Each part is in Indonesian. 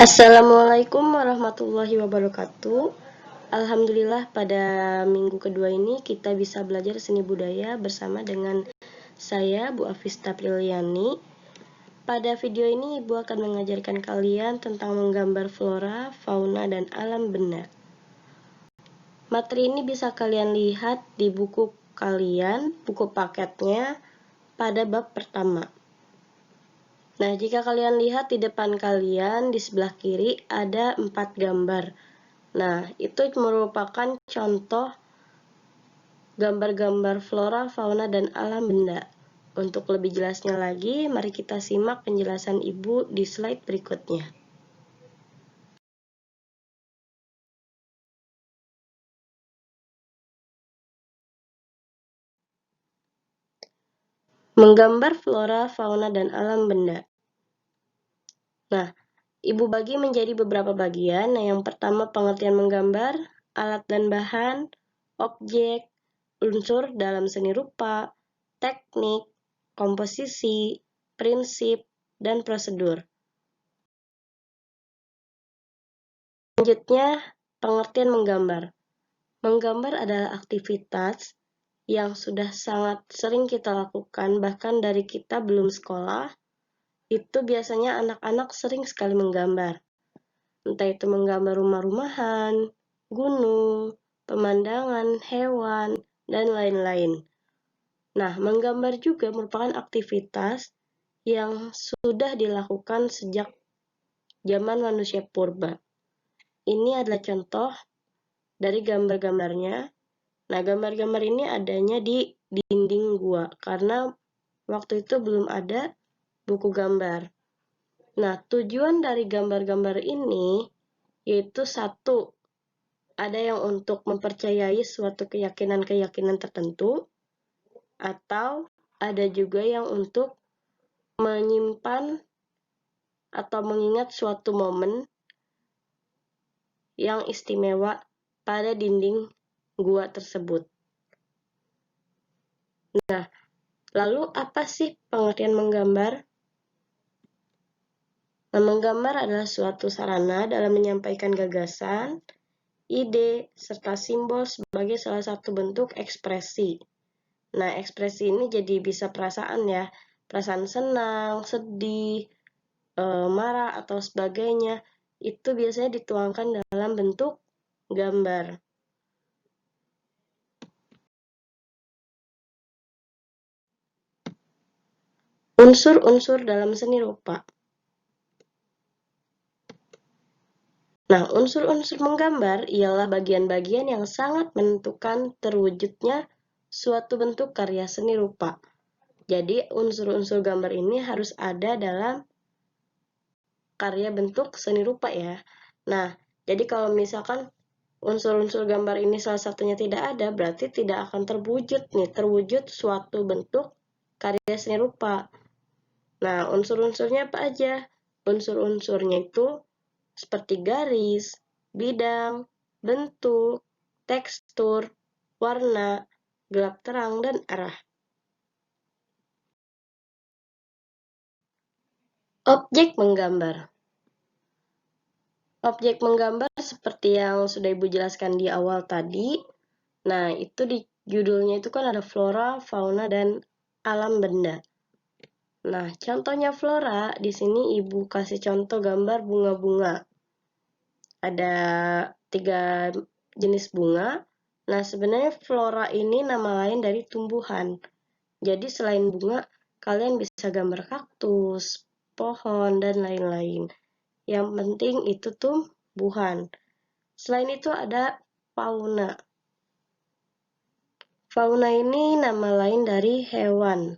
Assalamualaikum warahmatullahi wabarakatuh. Alhamdulillah pada minggu kedua ini kita bisa belajar seni budaya bersama dengan saya Bu Afista Priliani. Pada video ini Ibu akan mengajarkan kalian tentang menggambar flora, fauna, dan alam benda. Materi ini bisa kalian lihat di buku kalian, buku paketnya pada bab pertama. Nah, jika kalian lihat di depan kalian, di sebelah kiri ada 4 gambar. Nah, itu merupakan contoh gambar-gambar flora, fauna, dan alam benda. Untuk lebih jelasnya lagi, mari kita simak penjelasan Ibu di slide berikutnya. Menggambar flora, fauna, dan alam benda. Nah, Ibu bagi menjadi beberapa bagian. Nah, yang pertama pengertian menggambar, alat dan bahan, objek, unsur dalam seni rupa, teknik, komposisi, prinsip, dan prosedur. Selanjutnya, pengertian menggambar. Menggambar adalah aktivitas yang sudah sangat sering kita lakukan, bahkan dari kita belum sekolah, itu biasanya anak-anak sering sekali menggambar. Entah itu menggambar rumah-rumahan, gunung, pemandangan, hewan, dan lain-lain. Nah, menggambar juga merupakan aktivitas yang sudah dilakukan sejak zaman manusia purba. Ini adalah contoh dari gambar-gambarnya. Nah, gambar-gambar ini adanya di dinding gua karena waktu itu belum ada buku gambar. Nah, tujuan dari gambar-gambar ini yaitu satu, ada yang untuk mempercayai suatu keyakinan-keyakinan tertentu, atau ada juga yang untuk menyimpan atau mengingat suatu momen yang istimewa pada dinding gua tersebut. Nah, lalu apa sih pengertian menggambar? Nah, menggambar adalah suatu sarana dalam menyampaikan gagasan, ide, serta simbol sebagai salah satu bentuk ekspresi. Nah, ekspresi ini jadi bisa perasaan ya, perasaan senang, sedih, marah, atau sebagainya. Itu biasanya dituangkan dalam bentuk gambar. Unsur-unsur dalam seni rupa. Nah, unsur-unsur menggambar ialah bagian-bagian yang sangat menentukan terwujudnya suatu bentuk karya seni rupa. Jadi, unsur-unsur gambar ini harus ada dalam karya bentuk seni rupa ya. Nah, jadi kalau misalkan unsur-unsur gambar ini salah satunya tidak ada, berarti tidak akan terwujud suatu bentuk karya seni rupa. Nah, unsur-unsurnya apa aja? Unsur-unsurnya itu seperti garis, bidang, bentuk, tekstur, warna, gelap terang, dan arah. Objek menggambar. Objek menggambar seperti yang sudah Ibu jelaskan di awal tadi. Nah, itu di judulnya itu kan ada flora, fauna, dan alam benda. Nah, contohnya flora, di sini Ibu kasih contoh gambar bunga-bunga. Ada 3 jenis bunga. Nah, sebenarnya flora ini nama lain dari tumbuhan. Jadi selain bunga, kalian bisa gambar kaktus, pohon, dan lain-lain. Yang penting itu tumbuhan. Selain itu ada fauna. Fauna ini nama lain dari hewan.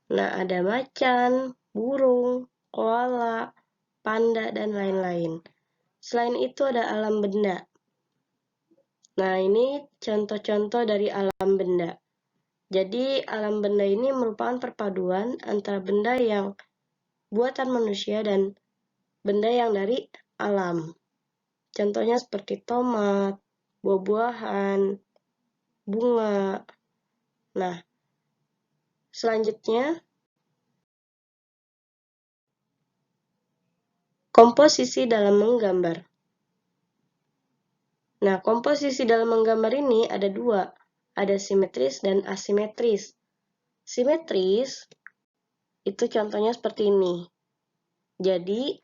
Nah, ada macan, burung, koala, panda, dan lain-lain. Selain itu ada alam benda. Nah, ini contoh-contoh dari alam benda. Jadi, alam benda ini merupakan perpaduan antara benda yang buatan manusia dan benda yang dari alam. Contohnya seperti tomat, buah-buahan, bunga. Nah, selanjutnya, komposisi dalam menggambar. Nah, komposisi dalam menggambar ini ada dua, ada simetris dan asimetris. Simetris itu contohnya seperti ini. Jadi,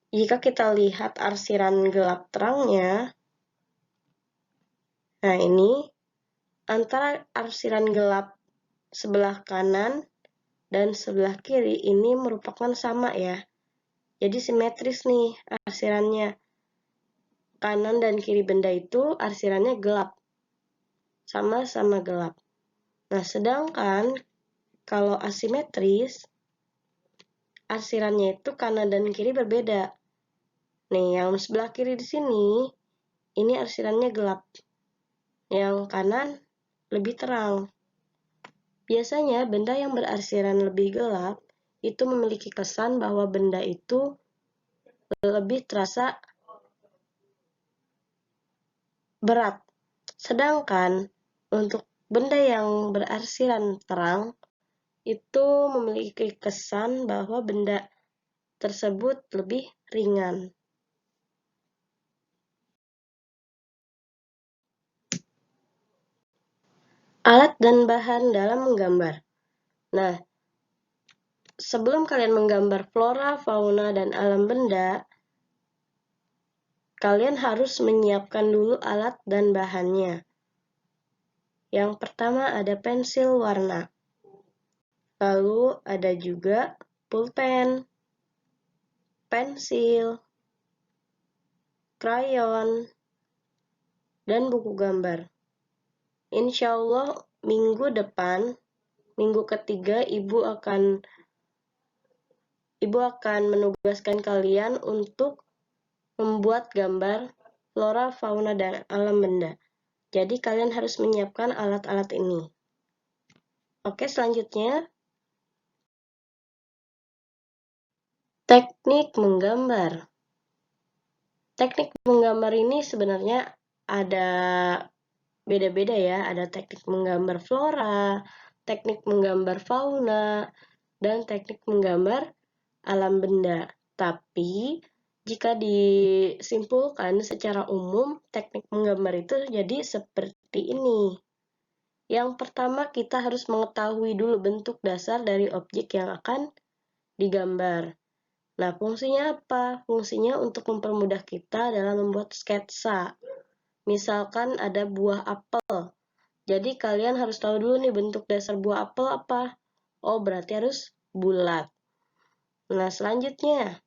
jika kita lihat arsiran gelap terangnya, nah ini antara arsiran gelap sebelah kanan dan sebelah kiri ini merupakan sama ya. Jadi simetris nih arsirannya. Kanan dan kiri benda itu arsirannya gelap. Sama-sama gelap. Nah, sedangkan kalau asimetris, arsirannya itu kanan dan kiri berbeda. Nih, yang sebelah kiri di sini, ini arsirannya gelap. Yang kanan lebih terang. Biasanya benda yang berarsiran lebih gelap itu memiliki kesan bahwa benda itu lebih terasa berat. Sedangkan untuk benda yang berarsiran terang itu memiliki kesan bahwa benda tersebut lebih ringan. Alat dan bahan dalam menggambar. Nah, sebelum kalian menggambar flora, fauna, dan alam benda, kalian harus menyiapkan dulu alat dan bahannya. Yang pertama ada pensil warna. Lalu ada juga pulpen, pensil, krayon, dan buku gambar. Insya Allah minggu depan, minggu ketiga, Ibu akan menugaskan kalian untuk membuat gambar flora, fauna, dan alam benda. Jadi kalian harus menyiapkan alat-alat ini. Oke, selanjutnya teknik menggambar. Teknik menggambar ini sebenarnya ada beda-beda ya, ada teknik menggambar flora, teknik menggambar fauna, dan teknik menggambar alam benda. Tapi, jika disimpulkan secara umum, teknik menggambar itu jadi seperti ini. Yang pertama, kita harus mengetahui dulu bentuk dasar dari objek yang akan digambar. Nah, fungsinya apa? Fungsinya untuk mempermudah kita dalam membuat sketsa. Misalkan ada buah apel. Jadi kalian harus tahu dulu nih bentuk dasar buah apel apa. Oh, berarti harus bulat. Nah, selanjutnya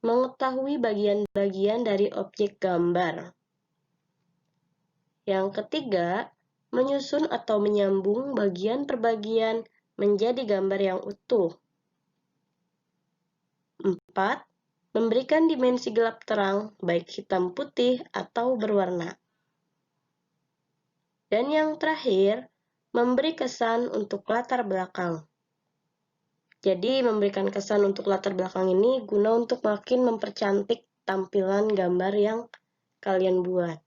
mengetahui bagian-bagian dari objek gambar. Yang ketiga, menyusun atau menyambung bagian per bagian menjadi gambar yang utuh. 4. Memberikan dimensi gelap terang, baik hitam putih atau berwarna. Dan yang terakhir, memberi kesan untuk latar belakang. Jadi, memberikan kesan untuk latar belakang ini guna untuk makin mempercantik tampilan gambar yang kalian buat.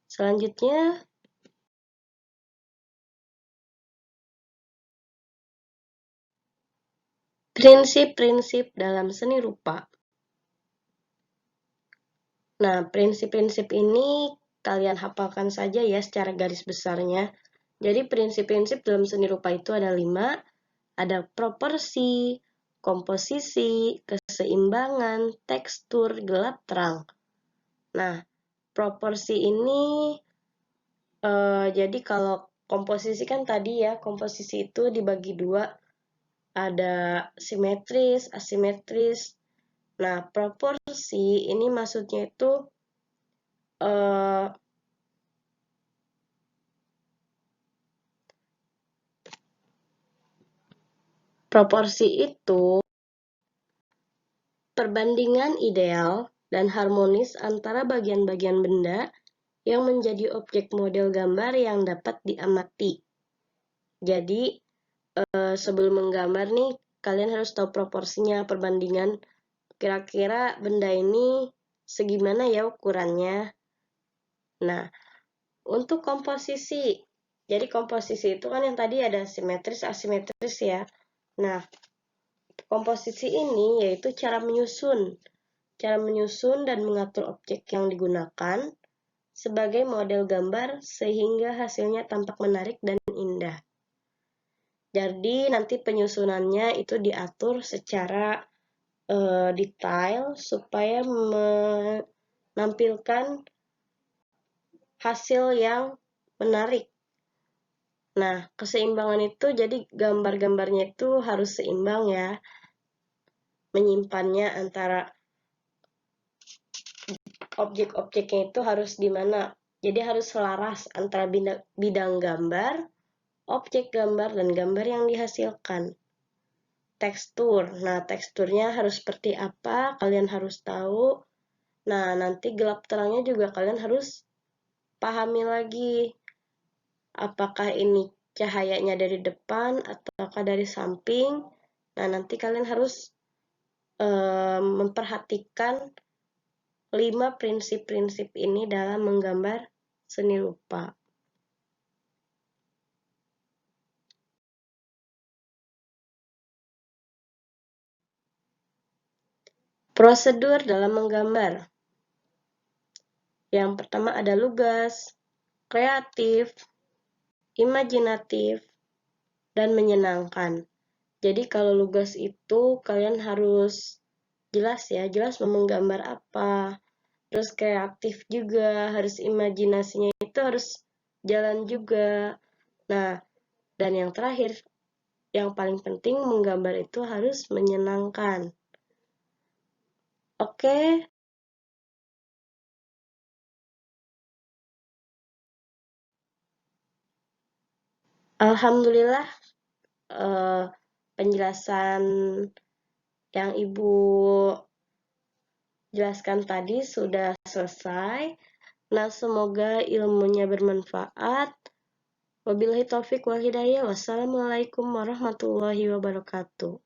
Selanjutnya, prinsip-prinsip dalam seni rupa. Nah, prinsip-prinsip ini kalian hafalkan saja ya secara garis besarnya. Jadi, prinsip-prinsip dalam seni rupa itu ada 5. Ada proporsi, komposisi, keseimbangan, tekstur, gelap, terang. Nah, proporsi ini, jadi kalau komposisi kan tadi ya, komposisi itu dibagi 2. Ada simetris, asimetris. Nah, proporsi ini maksudnya itu proporsi itu perbandingan ideal dan harmonis antara bagian-bagian benda yang menjadi objek model gambar yang dapat diamati. Jadi, sebelum menggambar nih, kalian harus tahu proporsinya, perbandingan kira-kira benda ini segimana ya ukurannya. Nah, untuk komposisi, jadi komposisi itu kan yang tadi ada simetris, asimetris ya. Nah, Komposisi ini yaitu cara menyusun dan mengatur objek yang digunakan sebagai model gambar sehingga hasilnya tampak menarik dan indah. Jadi nanti penyusunannya itu diatur secara detail supaya menampilkan hasil yang menarik. Nah, keseimbangan itu jadi gambar-gambarnya itu harus seimbang ya. Menyimpannya antara objek-objeknya itu harus di mana. Jadi harus selaras antara bidang gambar, objek gambar, dan gambar yang dihasilkan. Tekstur. Nah, teksturnya harus seperti apa? Kalian harus tahu. Nah, nanti gelap terangnya juga kalian harus pahami lagi. Apakah ini cahayanya dari depan ataukah dari samping? Nah, nanti kalian harus memperhatikan 5 prinsip-prinsip ini dalam menggambar seni rupa. Prosedur dalam menggambar. Yang pertama ada lugas, kreatif, imajinatif, dan menyenangkan. Jadi kalau lugas itu kalian harus jelas ya, jelas mau menggambar apa. Terus kreatif juga, harus imajinasinya itu harus jalan juga. Nah, dan yang terakhir, yang paling penting menggambar itu harus menyenangkan. Oke. Alhamdulillah penjelasan yang Ibu jelaskan tadi sudah selesai. Nah, semoga ilmunya bermanfaat. Wabillahi taufik wal hidayah. Wassalamualaikum warahmatullahi wabarakatuh.